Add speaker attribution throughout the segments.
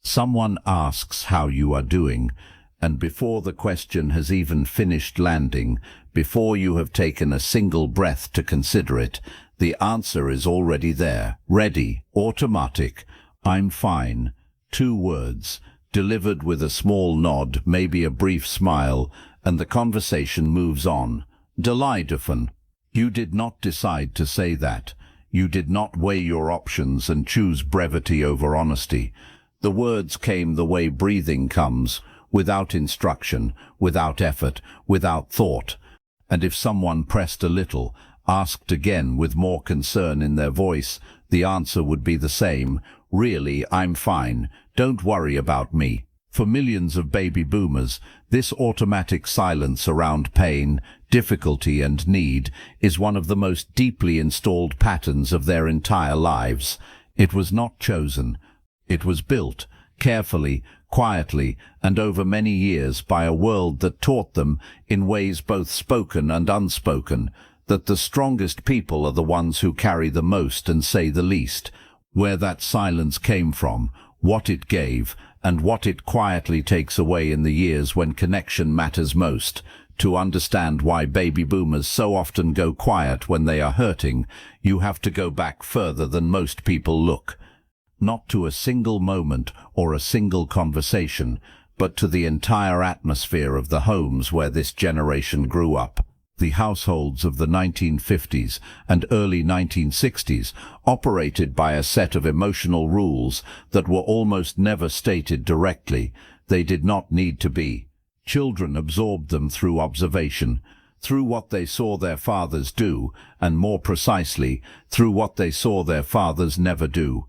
Speaker 1: Someone asks how you are doing, and before the question has even finished landing, before you have taken a single breath to consider it, the answer is already there, ready, automatic. I'm fine. 2 words, delivered with a small nod, maybe a brief smile, and the conversation moves on. Delighted. You did not decide to say that. You did not weigh your options and choose brevity over honesty. The words came the way breathing comes, without instruction, without effort, without thought. And if someone pressed a little, asked again with more concern in their voice, the answer would be the same. Really, I'm fine. Don't worry about me. For millions of baby boomers, this automatic silence around pain, difficulty and need is one of the most deeply installed patterns of their entire lives. It was not chosen. It was built, carefully, quietly, and over many years by a world that taught them, in ways both spoken and unspoken, that the strongest people are the ones who carry the most and say the least. Where that silence came from, what it gave, and what it quietly takes away in the years when connection matters most. To understand why baby boomers so often go quiet when they are hurting, you have to go back further than most people look. Not to a single moment or a single conversation, but to the entire atmosphere of the homes where this generation grew up. The households of the 1950s and early 1960s operated by a set of emotional rules that were almost never stated directly. They did not need to be. Children absorbed them through observation, through what they saw their fathers do, and more precisely, through what they saw their fathers never do.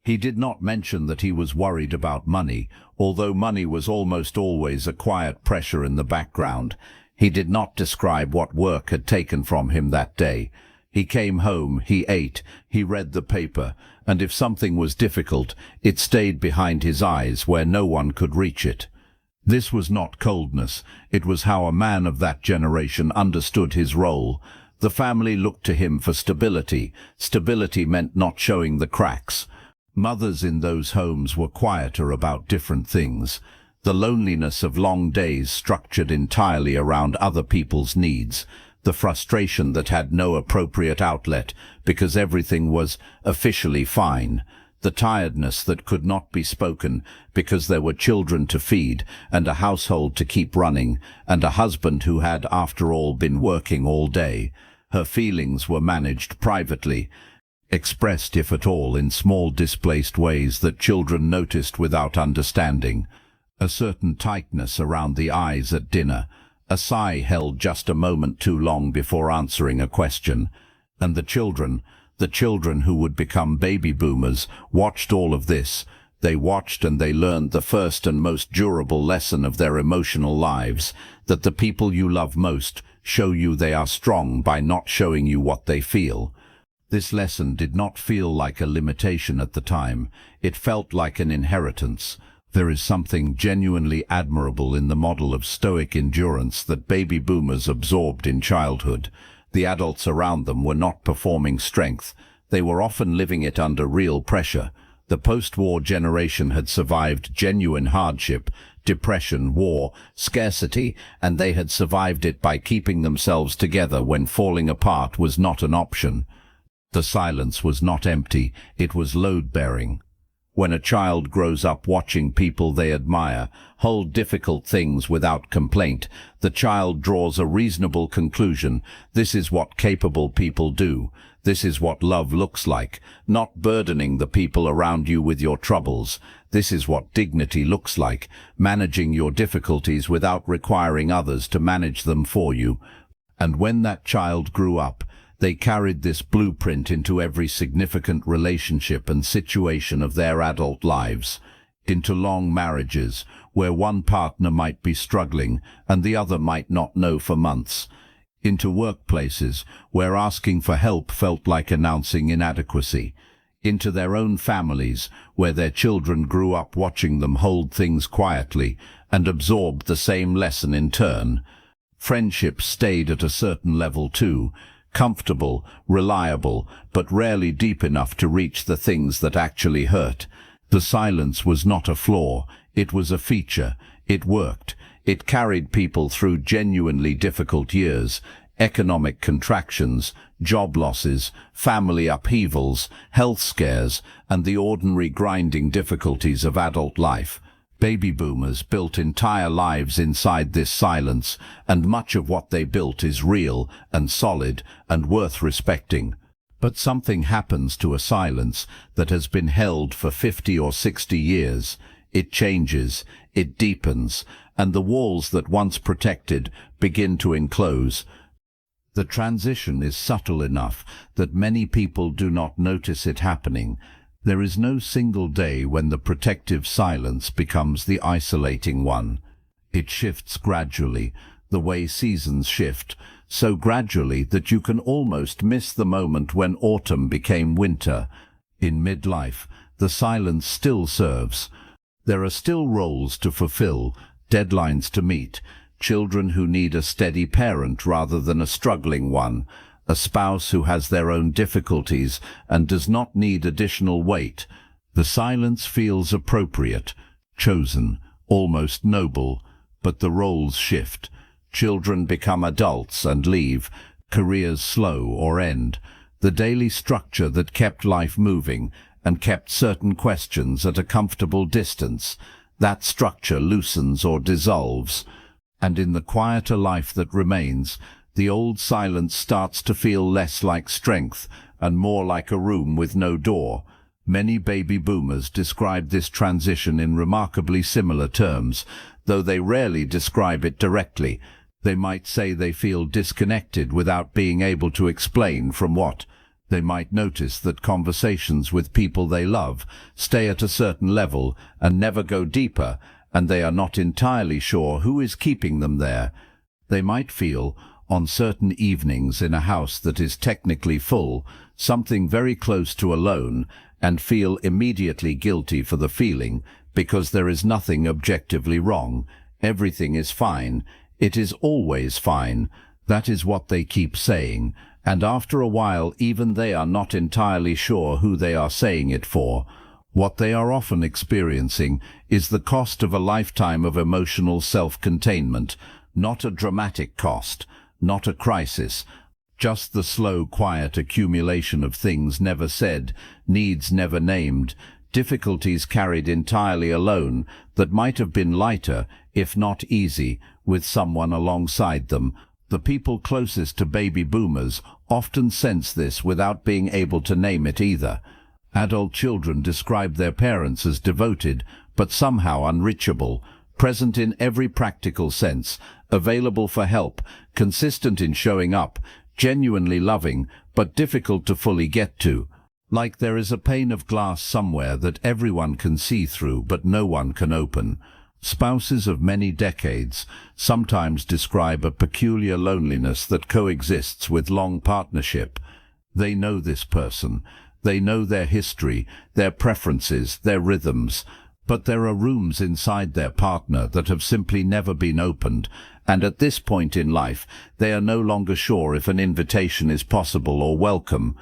Speaker 1: He did not mention that he was worried about money, although money was almost always a quiet pressure in the background. He did not describe what work had taken from him that day. He came home, he ate, he read the paper, and if something was difficult, it stayed behind his eyes where no one could reach it. This was not coldness, it was how a man of that generation understood his role. The family looked to him for stability. Stability meant not showing the cracks. Mothers in those homes were quieter about different things. The loneliness of long days structured entirely around other people's needs, the frustration that had no appropriate outlet because everything was officially fine, the tiredness that could not be spoken because there were children to feed and a household to keep running and a husband who had, after all, been working all day. Her feelings were managed privately, expressed if at all in small displaced ways that children noticed without understanding. A certain tightness around the eyes at dinner, a sigh held just a moment too long before answering a question. And the children who would become baby boomers, watched all of this. They watched and they learned the first and most durable lesson of their emotional lives, that the people you love most show you they are strong by not showing you what they feel. This lesson did not feel like a limitation at the time. It felt like an inheritance. There is something genuinely admirable in the model of stoic endurance that baby boomers absorbed in childhood. The adults around them were not performing strength. They were often living it under real pressure. The post-war generation had survived genuine hardship, depression, war, scarcity, and they had survived it by keeping themselves together when falling apart was not an option. The silence was not empty, it was load-bearing. When a child grows up watching people they admire hold difficult things without complaint, the child draws a reasonable conclusion. This is what capable people do. This is what love looks like, not burdening the people around you with your troubles. This is what dignity looks like, managing your difficulties without requiring others to manage them for you. And when that child grew up, they carried this blueprint into every significant relationship and situation of their adult lives, into long marriages, where one partner might be struggling and the other might not know for months, into workplaces where asking for help felt like announcing inadequacy, into their own families where their children grew up watching them hold things quietly and absorbed the same lesson in turn. Friendships stayed at a certain level too, comfortable, reliable, but rarely deep enough to reach the things that actually hurt. The silence was not a flaw, it was a feature. It worked. It carried people through genuinely difficult years, economic contractions, job losses, family upheavals, health scares, and the ordinary grinding difficulties of adult life. Baby boomers built entire lives inside this silence, and much of what they built is real and solid and worth respecting. But something happens to a silence that has been held for 50 or 60 years. It changes, it deepens, and the walls that once protected begin to enclose. The transition is subtle enough that many people do not notice it happening. There is no single day when the protective silence becomes the isolating one. It shifts gradually, the way seasons shift, so gradually that you can almost miss the moment when autumn became winter. In midlife, the silence still serves. There are still roles to fulfill, deadlines to meet, children who need a steady parent rather than a struggling one, a spouse who has their own difficulties and does not need additional weight. The silence feels appropriate, chosen, almost noble, but the roles shift. Children become adults and leave, careers slow or end. The daily structure that kept life moving and kept certain questions at a comfortable distance, that structure loosens or dissolves. And in the quieter life that remains, the old silence starts to feel less like strength and more like a room with no door. Many baby boomers describe this transition in remarkably similar terms, though they rarely describe it directly. They might say they feel disconnected without being able to explain from what. They might notice that conversations with people they love stay at a certain level and never go deeper, and they are not entirely sure who is keeping them there. They might feel, on certain evenings in a house that is technically full, something very close to alone, and feel immediately guilty for the feeling, because there is nothing objectively wrong. Everything is fine. It is always fine. That is what they keep saying, and after a while even they are not entirely sure who they are saying it for. What they are often experiencing is the cost of a lifetime of emotional self-containment, not a dramatic cost, not a crisis, just the slow, quiet accumulation of things never said, needs never named, difficulties carried entirely alone that might have been lighter, if not easy, with someone alongside them. The people closest to baby boomers often sense this without being able to name it either. Adult children describe their parents as devoted, but somehow unreachable, present in every practical sense, available for help, consistent in showing up, genuinely loving, but difficult to fully get to. Like there is a pane of glass somewhere that everyone can see through, but no one can open. Spouses of many decades sometimes describe a peculiar loneliness that coexists with long partnership. They know this person. They know their history, their preferences, their rhythms, but there are rooms inside their partner that have simply never been opened, and at this point in life they are no longer sure if an invitation is possible or welcome.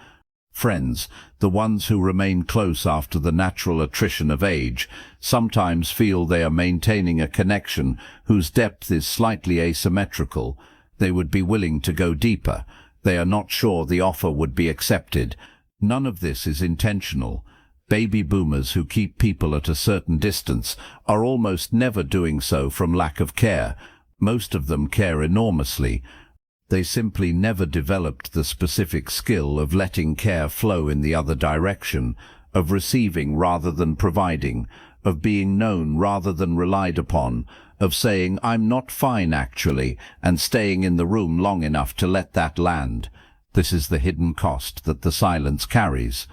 Speaker 1: Friends, the ones who remain close after the natural attrition of age, sometimes feel they are maintaining a connection whose depth is slightly asymmetrical. They would be willing to go deeper. They are not sure the offer would be accepted. None of this is intentional. Baby boomers who keep people at a certain distance are almost never doing so from lack of care. Most of them care enormously. They simply never developed the specific skill of letting care flow in the other direction, of receiving rather than providing, of being known rather than relied upon, of saying, "I'm not fine actually," and staying in the room long enough to let that land. This is the hidden cost that the silence carries.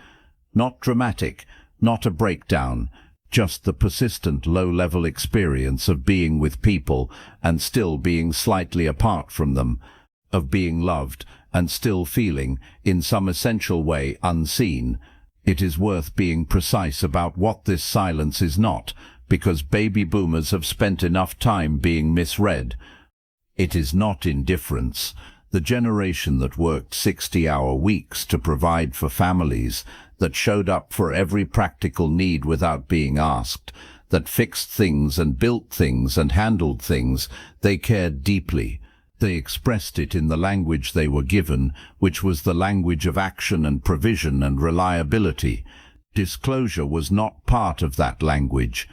Speaker 1: Not dramatic, not a breakdown, just the persistent low-level experience of being with people and still being slightly apart from them, of being loved and still feeling, in some essential way, unseen. It is worth being precise about what this silence is not, because baby boomers have spent enough time being misread. It is not indifference. The generation that worked 60-hour weeks to provide for families, that showed up for every practical need without being asked, that fixed things and built things and handled things. They cared deeply. They expressed it in the language they were given, which was the language of action and provision and reliability. Disclosure was not part of that language.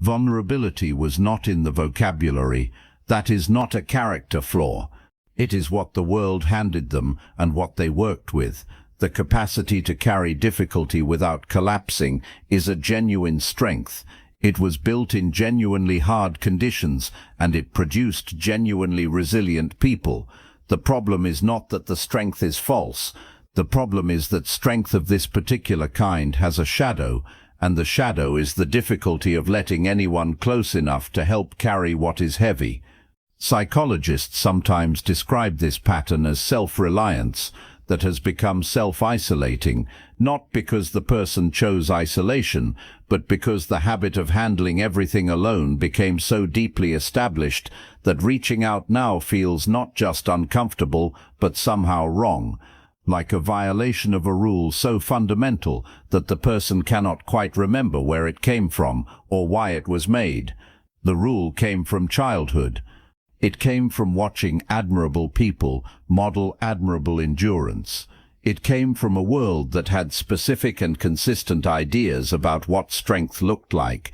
Speaker 1: Vulnerability was not in the vocabulary. That is not a character flaw. It is what the world handed them and what they worked with. The capacity to carry difficulty without collapsing is a genuine strength. It was built in genuinely hard conditions, and it produced genuinely resilient people. The problem is not that the strength is false. The problem is that strength of this particular kind has a shadow, and the shadow is the difficulty of letting anyone close enough to help carry what is heavy. Psychologists sometimes describe this pattern as self-reliance that has become self-isolating, not because the person chose isolation, but because the habit of handling everything alone became so deeply established that reaching out now feels not just uncomfortable, but somehow wrong, like a violation of a rule so fundamental that the person cannot quite remember where it came from or why it was made. The rule came from childhood. It came from watching admirable people model admirable endurance. It came from a world that had specific and consistent ideas about what strength looked like,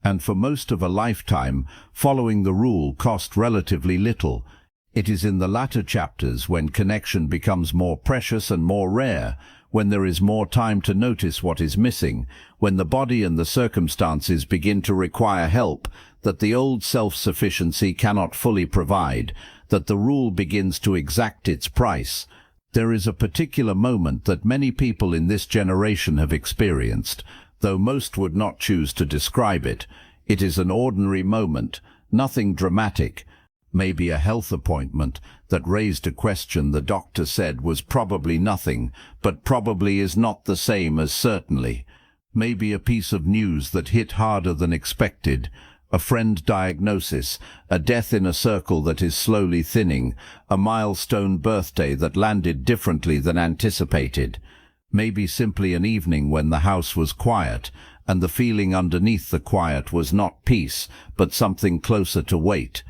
Speaker 1: and for most of a lifetime, following the rule cost relatively little. It is in the latter chapters, when connection becomes more precious and more rare, when there is more time to notice what is missing, when the body and the circumstances begin to require help that the old self-sufficiency cannot fully provide, that the rule begins to exact its price. There is a particular moment that many people in this generation have experienced, though most would not choose to describe it. It is an ordinary moment, nothing dramatic. Maybe a health appointment that raised a question the doctor said was probably nothing, but probably is not the same as certainly. Maybe a piece of news that hit harder than expected, a friend diagnosis, a death in a circle that is slowly thinning, a milestone birthday that landed differently than anticipated. Maybe simply an evening when the house was quiet, and the feeling underneath the quiet was not peace, but something closer to weight.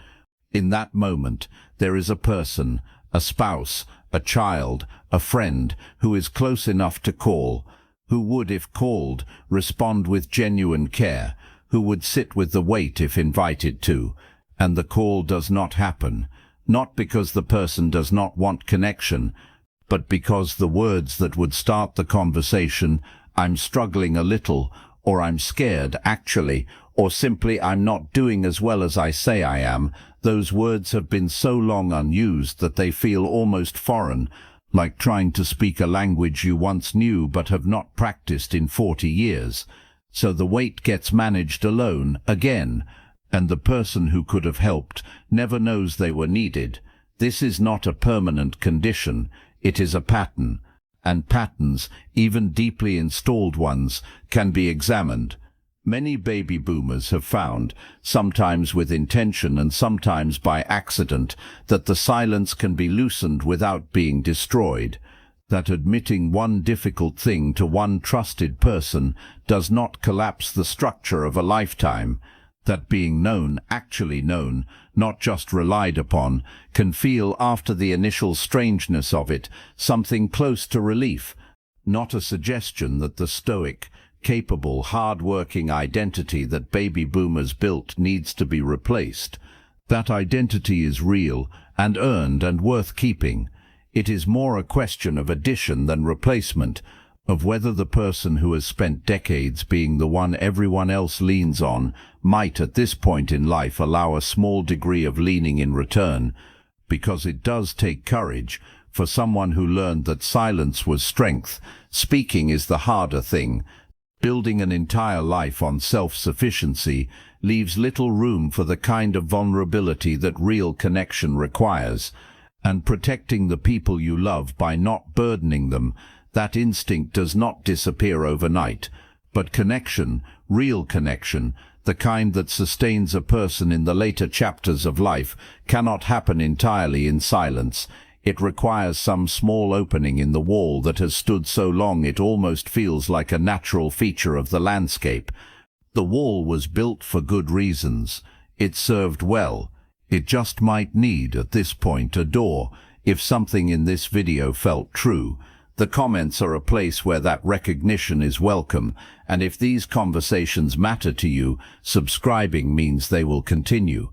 Speaker 1: In that moment, there is a person, a spouse, a child, a friend, who is close enough to call, who would, if called, respond with genuine care, who would sit with the weight if invited to, and the call does not happen, not because the person does not want connection, but because the words that would start the conversation, "I'm struggling a little," or "I'm scared, actually," or simply "I'm not doing as well as I say I am," those words have been so long unused that they feel almost foreign, like trying to speak a language you once knew but have not practiced in 40 years. So the weight gets managed alone, again, and the person who could have helped never knows they were needed. This is not a permanent condition, it is a pattern, and patterns, even deeply installed ones, can be examined. Many baby boomers have found, sometimes with intention and sometimes by accident, that the silence can be loosened without being destroyed, that admitting one difficult thing to one trusted person does not collapse the structure of a lifetime, that being known, actually known, not just relied upon, can feel, after the initial strangeness of it, something close to relief, not a suggestion that the stoic, capable, hard-working identity that baby boomers built needs to be replaced. That identity is real and earned and worth keeping. It is more a question of addition than replacement, of whether the person who has spent decades being the one everyone else leans on might at this point in life allow a small degree of leaning in return, because it does take courage. For someone who learned that silence was strength, speaking is the harder thing. Building an entire life on self-sufficiency leaves little room for the kind of vulnerability that real connection requires. And protecting the people you love by not burdening them, that instinct does not disappear overnight. But connection, real connection, the kind that sustains a person in the later chapters of life, cannot happen entirely in silence. It requires some small opening in the wall that has stood so long it almost feels like a natural feature of the landscape. The wall was built for good reasons. It served well. It just might need, at this point, a door, if something in this video felt true. The comments are a place where that recognition is welcome, and if these conversations matter to you, subscribing means they will continue.